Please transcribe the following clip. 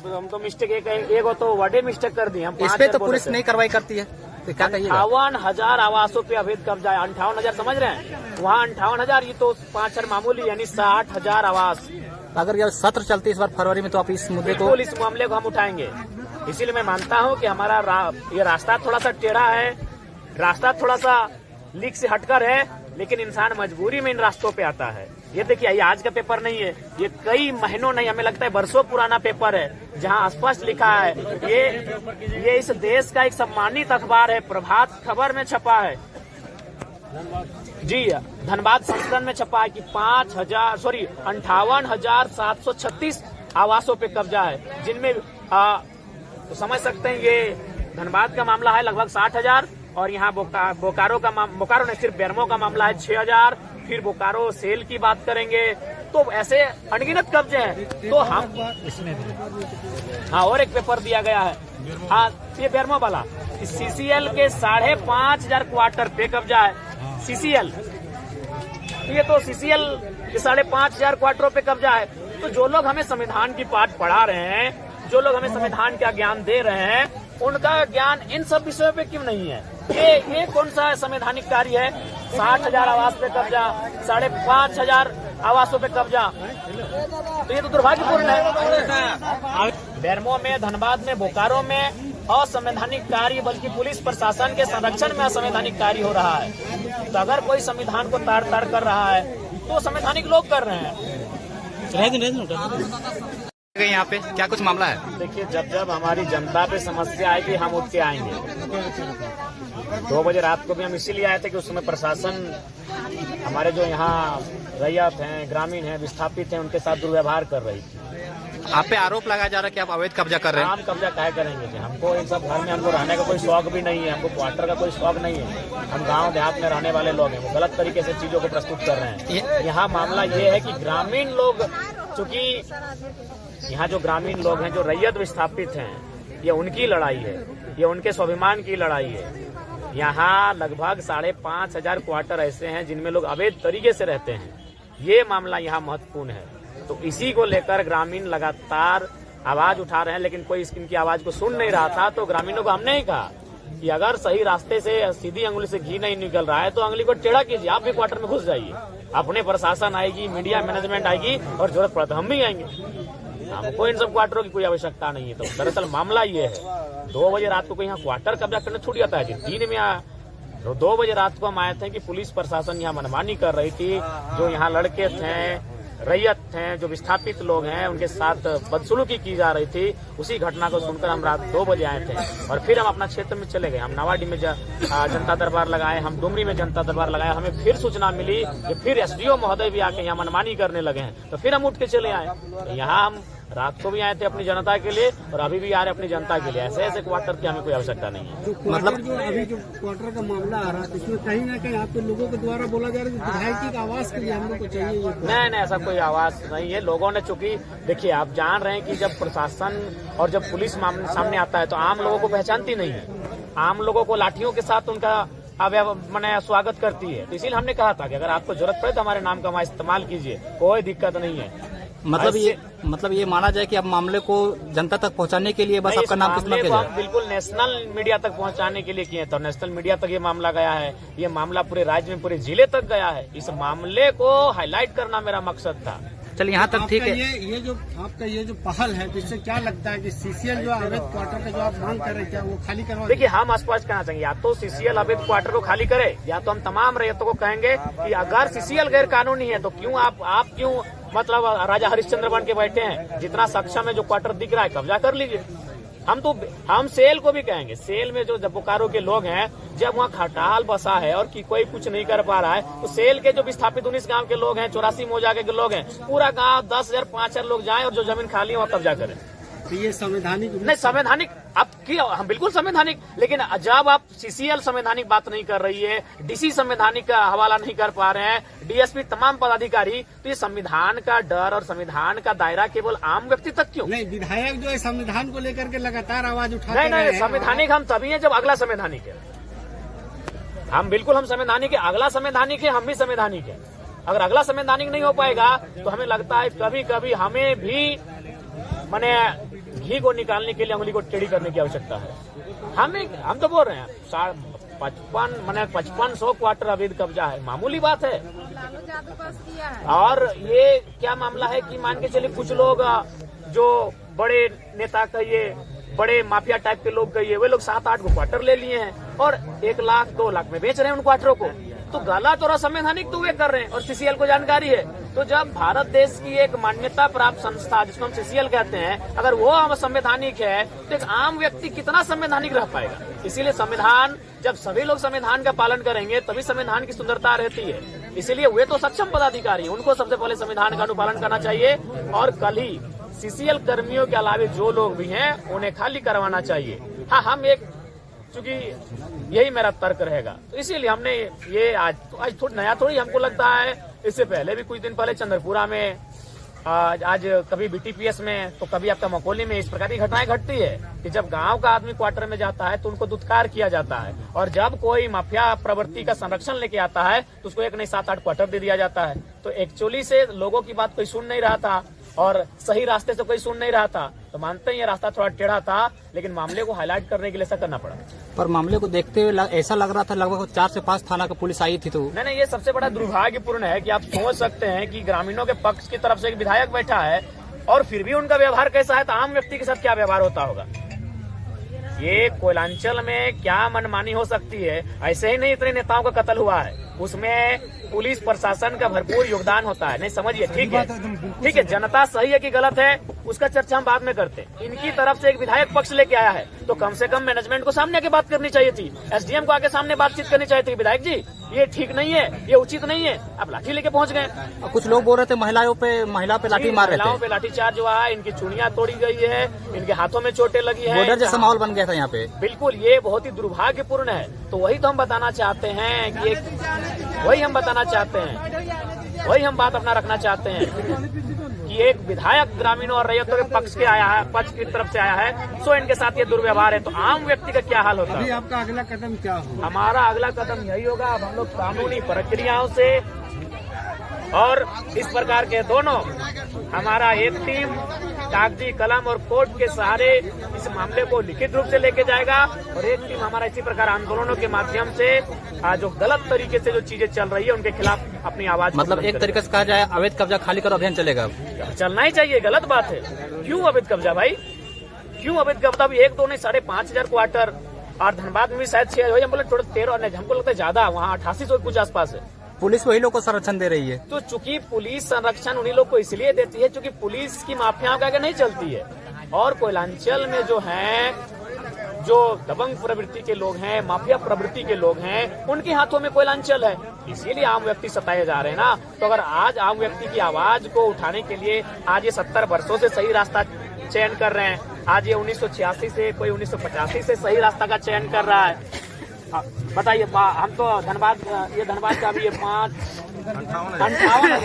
हम तो मिस्टेक एक तो वर्डे मिस्टेक कर दी हम। इस पे तो पुलिस नहीं कार्रवाई करती है, तो क्या कहिए? 58,000 आवासों पे अवैध कब्जा है। 58,000 समझ रहे हैं, वहाँ 58,000, ये तो 5 मामूली, यानी 60,000 आवास। अगर यह सत्र चलती इस बार फरवरी में, तो आप इस मुद्दे को, इस मामले को हम उठाएंगे। इसीलिए मैं मानता हूँ कि हमारा ये रास्ता थोड़ा सा टेढ़ा है, रास्ता थोड़ा सा लीक से हटकर है, लेकिन इंसान मजबूरी में इन रास्तों पे आता है। ये देखिए, ये आज का पेपर नहीं है, ये कई महीनों नहीं, हमें लगता है वर्षों पुराना पेपर है, जहां स्पष्ट लिखा है, ये इस देश का एक सम्मानित अखबार है, प्रभात खबर में छपा है जी, धनबाद संस्करण में छपा है कि 58,736 आवासों पे कब्जा है, जिनमें तो समझ सकते हैं ये धनबाद का मामला है लगभग 60,000, और यहाँ बोकारो नहीं, सिर्फ बेरमो का मामला है 6,000, फिर बोकारो सेल की बात करेंगे तो ऐसे अनगिनत कब्जे हैं। तो हम इसमें हाँ, और एक पेपर दिया गया है, हाँ ये बेरमो वाला, सीसीएल के 5,500 क्वार्टर पे कब्जा है। सीसीएल, ये तो सीसीएल के 5,500 क्वार्टरों पे कब्जा है। तो जो लोग हमें संविधान की पाठ पढ़ा रहे हैं, जो लोग हमें संविधान का ज्ञान दे रहे हैं, उनका ज्ञान इन सब विषयों पे क्यों नहीं है? ये कौन सा संवैधानिक कार्य है? 60,000 आवास पे कब्जा, 5,500 आवासों पे कब्जा, तो ये तो दुर्भाग्यपूर्ण है। बेरमो में, धनबाद में, बोकारो में असंवैधानिक कार्य, बल्कि पुलिस प्रशासन के संरक्षण में असंवैधानिक कार्य हो रहा है। तो अगर कोई संविधान को तार तार कर रहा है तो संवैधानिक लोग कर रहे हैं। यहाँ पे क्या कुछ मामला है? देखिए, जब हमारी जनता पे समस्या आएगी, हम उठ के आएंगे। 2 बजे रात को भी हम इसीलिए आए थे कि उस समय प्रशासन हमारे जो यहाँ रैयत हैं, ग्रामीण हैं, विस्थापित हैं, उनके साथ दुर्व्यवहार कर रही थी। आप पे आरोप लगाया जा रहा है कि आप अवैध कब्जा कर रहे हैं। हम कब्जा काहे करेंगे जी? हमको इन सब घर में हमको रहने का कोई शौक भी नहीं है, हमको क्वार्टर का कोई शौक नहीं है। हम गांव देहात में रहने वाले लोग हैं, वो गलत तरीके से चीजों को प्रस्तुत कर रहे हैं। यहाँ मामला ये है कि ग्रामीण लोग, चूंकि यहाँ जो ग्रामीण लोग हैं, जो रैयत विस्थापित हैं, ये उनकी लड़ाई है, ये उनके स्वाभिमान की लड़ाई है। यहाँ लगभग 5,500 क्वार्टर ऐसे हैं जिनमें लोग अवैध तरीके से रहते हैं। ये मामला यहाँ महत्वपूर्ण है। तो इसी को लेकर ग्रामीण लगातार आवाज उठा रहे हैं, लेकिन कोई इनकी आवाज को सुन नहीं रहा था। तो ग्रामीणों को हमने ही कहा कि अगर सही रास्ते से सीधी अंगुली से घी नहीं निकल रहा है तो अंगुली को टेढ़ा कीजिए, आप भी क्वार्टर में घुस जाइए। अपने प्रशासन आएगी, मीडिया मैनेजमेंट आएगी, और जरूरत पड़े तो हम भी आएंगे। हमको इन सब क्वार्टरों की कोई आवश्यकता नहीं है। तो दरअसल मामला ये है, 2 बजे रात को कोई यहाँ क्वार्टर कब्जा करने छूट जाता है, दिन में आया। तो 2 बजे रात को हम आए थे कि पुलिस प्रशासन यहाँ मनमानी कर रही थी। जो यहाँ लड़के थे, रैयत हैं, जो विस्थापित लोग हैं, उनके साथ बदसलूकी की जा रही थी। उसी घटना को सुनकर हम रात 2 बजे आए थे, और फिर हम अपना क्षेत्र में चले गए। हम नवाडी में जनता दरबार लगाए, हम डुमरी में जनता दरबार लगाए। हमें फिर सूचना मिली कि फिर एसडीओ महोदय भी आके यहाँ मनमानी करने लगे हैं, तो फिर हम उठ के चले आए। तो यहाँ हम रात को भी आए थे अपनी जनता के लिए, और अभी भी आ रहे अपनी जनता के लिए। ऐसे क्वार्टर की हमें कोई आवश्यकता नहीं है। मतलब जो अभी जो क्वार्टर का मामला आ रहा है, इसमें कहीं ना कहीं आपके लोगों के द्वारा बोला जा रहा है कि विधायक की आवाज के लिए हम लोग को चाहिए। नहीं, ऐसा कोई आवाज नहीं है। लोगों ने, चूंकि देखिए, आप जान रहे हैं कि जब प्रशासन और जब पुलिस सामने आता है तो आम लोगों को पहचानती नहीं है। आम लोगों को लाठियों के साथ उनका मैंने स्वागत करती है। तो इसीलिए हमने कहा था कि अगर आपको जरूरत पड़े तो हमारे नाम का इस्तेमाल कीजिए, कोई दिक्कत नहीं है। मतलब ये माना जाए कि अब मामले को जनता तक पहुंचाने के लिए बस आपका नाम कितना किया जाए? बिल्कुल नेशनल मीडिया तक पहुंचाने के लिए किए, तो नेशनल मीडिया तक ये मामला गया है। ये मामला पूरे राज्य में, पूरे जिले तक गया है। इस मामले को हाईलाइट करना मेरा मकसद था। चलिए, यहाँ तक ठीक है। ये जो आपका ये जो पहल है, तो इससे क्या लगता है कि सीसीएल जो अवैध क्वार्टर का जो आप मांग कर रहे थे, वो खाली करवा? देखिए, हम स्पष्ट कहना चाहेंगे, या तो सीसीएल अवैध क्वार्टर को खाली करे, या तो हम तमाम रैयतों को कहेंगे कि अगर सीसीएल गैर कानूनी है तो क्यों आप क्यों मतलब राजा हरिश्चंद्र बन के बैठे हैं? जितना सक्षम है, जो क्वार्टर दिख रहा है, कब्जा कर लीजिए। हम सेल को भी कहेंगे, सेल में जो बोकारो के लोग हैं, जब वहाँ खटाल बसा है और कि कोई कुछ नहीं कर पा रहा है, तो सेल के जो विस्थापित 19 गांव के लोग हैं, 84 मौजाके के लोग हैं, पूरा गांव 10,000 5,000 लोग जाएं और जो जमीन खाली है वहाँ कब्जा करें। तो ये संवैधानिक नहीं, संवैधानिक आप की हम बिल्कुल संवैधानिक, लेकिन जब आप सीसीएल संवैधानिक बात नहीं कर रही है, डीसी संवैधानिक का हवाला नहीं कर पा रहे हैं, डीएसपी तमाम पदाधिकारी, तो ये संविधान का डर और संविधान का दायरा केवल आम व्यक्ति तक क्यों? नहीं, विधायक जो है संविधान को लेकर के लगातार आवाज उठाते हैं। नहीं, संवैधानिक हम तभी है जब अगला संवैधानिक है। हम बिल्कुल हम संवैधानिक है, अगला संवैधानिक है, हम भी संवैधानिक है। अगर अगला संवैधानिक नहीं हो पाएगा तो हमें लगता है कभी कभी हमें भी घी को निकालने के लिए उंगली को टेढ़ी करने की आवश्यकता है। हम तो बोल रहे हैं 5500 क्वार्टर अवैध कब्जा है, मामूली बात है। और ये क्या मामला है कि मान के चलिए कुछ लोग जो बड़े नेता कहिए, बड़े माफिया टाइप के लोग कहिए, वे लोग 7-8 को क्वार्टर ले लिए हैं और 1 लाख 2 लाख में बेच रहे हैं उन क्वार्टरों को। तो गलत और असंवैधानिक तो वे कर रहे हैं और सीसीएल को जानकारी है। तो जब भारत देश की एक मान्यता प्राप्त संस्था जिसको हम सीसीएल कहते हैं, अगर वो संवैधानिक है तो एक आम व्यक्ति कितना संवैधानिक रह पाएगा। इसीलिए संविधान, जब सभी लोग संविधान का पालन करेंगे तभी संविधान की सुंदरता रहती है। इसीलिए वे तो सक्षम पदाधिकारी, उनको सबसे पहले संविधान का अनुपालन करना चाहिए और कल ही सीसीएल कर्मियों के अलावे जो लोग भी हैं उन्हें खाली करवाना चाहिए। हाँ, हम चूंकि यही मेरा तर्क रहेगा, तो इसीलिए हमने ये आज थोड़ी नया थोड़ी हमको लगता है। इससे पहले भी कुछ दिन पहले चंद्रपुरा में, आज कभी बीटीपीएस में, तो कभी आपका मकोली में इस प्रकार की घटनाएं घटती है कि जब गांव का आदमी क्वार्टर में जाता है तो उनको दुत्कार किया जाता है, और जब कोई माफिया प्रवृत्ति का संरक्षण लेके आता है तो उसको 1 नहीं 7-8 क्वार्टर दे दिया जाता है। तो एक्चुअली से लोगों की बात कोई सुन नहीं रहा था और सही रास्ते से कोई सुन नहीं रहा था। तो मानते हैं ये रास्ता थोड़ा टेढ़ा था, लेकिन मामले को हाईलाइट करने के लिए ऐसा करना पड़ा। पर मामले को देखते हुए ऐसा लग रहा था लगभग 4 से 5 थाना का पुलिस आई थी। तो नहीं, ये सबसे बड़ा दुर्भाग्यपूर्ण है कि आप सोच सकते हैं कि ग्रामीणों के पक्ष की तरफ से एक विधायक बैठा है और फिर भी उनका व्यवहार कैसा है, तो आम व्यक्ति के साथ क्या व्यवहार होता होगा। ये कोयलांचल में क्या मनमानी हो सकती है। ऐसे ही नहीं इतने नेताओं का कत्ल हुआ है, उसमें पुलिस प्रशासन का भरपूर योगदान होता है। नहीं समझिए, ठीक है, जनता सही है कि गलत है उसका चर्चा हम बाद में करते हैं। इनकी तरफ से एक विधायक पक्ष लेके आया है तो कम से कम मैनेजमेंट को सामने आके बात करनी चाहिए थी, एसडीएम को आके सामने बातचीत करनी चाहिए थी। विधायक जी, ये ठीक नहीं है, ये उचित नहीं है, आप लाठी लेके पहुंच गए। कुछ लोग बोल रहे थे महिला पे लाठी मार रहे थे, महिलाओं पे लाठीचार्ज हुआ है, इनकी चूड़ियां तोड़ी गई है, इनके हाथों में चोटें लगी है। बॉर्डर जैसा माहौल बन गया था यहाँ पे। बिल्कुल, ये बहुत ही दुर्भाग्यपूर्ण है। तो वही तो हम बताना चाहते हैं कि वही हम बात अपना रखना चाहते हैं कि एक विधायक ग्रामीणों और रैयतों के पक्ष की तरफ से आया है, सो इनके साथ ये दुर्व्यवहार है, तो आम व्यक्ति का क्या हाल होता है। आपका अगला कदम क्या होगा? हमारा अगला कदम यही होगा, अब हम लोग कानूनी प्रक्रियाओं से और इस प्रकार के दोनों, हमारा एक टीम कागजी कलम और कोर्ट के सहारे इस मामले को लिखित रूप से लेके जाएगा और एक टीम हमारा इसी प्रकार आंदोलनों के माध्यम से जो गलत तरीके से जो चीजें चल रही है उनके खिलाफ अपनी आवाज, मतलब एक तरीके से कहा जाए अवैध कब्जा खाली करो अभियान चलेगा। चलना ही चाहिए, गलत बात है। क्यों अवैध कब्जा भाई, क्यों अवैध कब्जा? भी 1-2 नहीं 5,500 क्वार्टर, और धनबाद में भी शायद 6, हम बोले थोड़ा 13, नहीं हमको लगता है ज्यादा, वहाँ 8800 कुछ आसपास है। पुलिस वही लोग को संरक्षण दे रही है। तो चूंकि पुलिस संरक्षण उन्हीं लोग को इसलिए देती है क्योंकि पुलिस की माफियाओं के आगे नहीं चलती है, और कोयलांचल में जो है, जो दबंग प्रवृत्ति के लोग हैं, माफिया प्रवृत्ति के लोग हैं, उनके हाथों में कोयलांचल है, इसीलिए आम व्यक्ति सताए जा रहे हैं ना। तो अगर आज आम व्यक्ति की आवाज को उठाने के लिए आज ये 70 वर्षों से सही रास्ता चयन कर रहे हैं, आज ये 1986 से, कोई 1985 से सही रास्ता का चयन कर रहा है। बताइए, हम तो धनबाद का भी ये 58,000